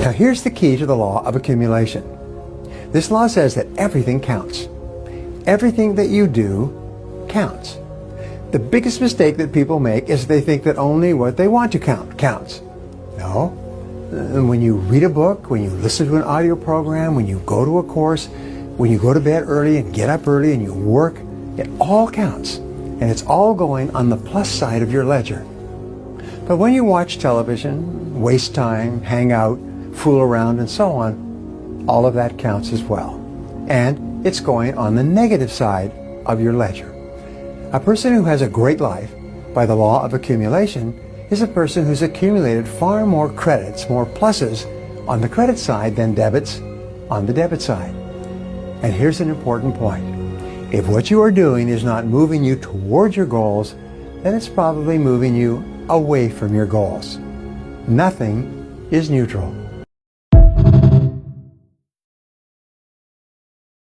Now here's the key to the law of accumulation. This law says that everything counts. Everything that you do counts. The biggest mistake that people make is they think that only what they want to count counts. No. When you read a book, when you listen to an audio program, when you go to a course, when you go to bed early and get up early and you work, it all counts. And it's all going on the plus side of your ledger. But when you watch television, waste time, hang out, fool around, and so on, all of that counts as well. And it's going on the negative side of your ledger. A person who has a great life, by the law of accumulation, is a person who's accumulated far more credits, more pluses on the credit side than debits on the debit side. And here's an important point. If what you are doing is not moving you towards your goals, then it's probably moving you away from your goals. Nothing is neutral.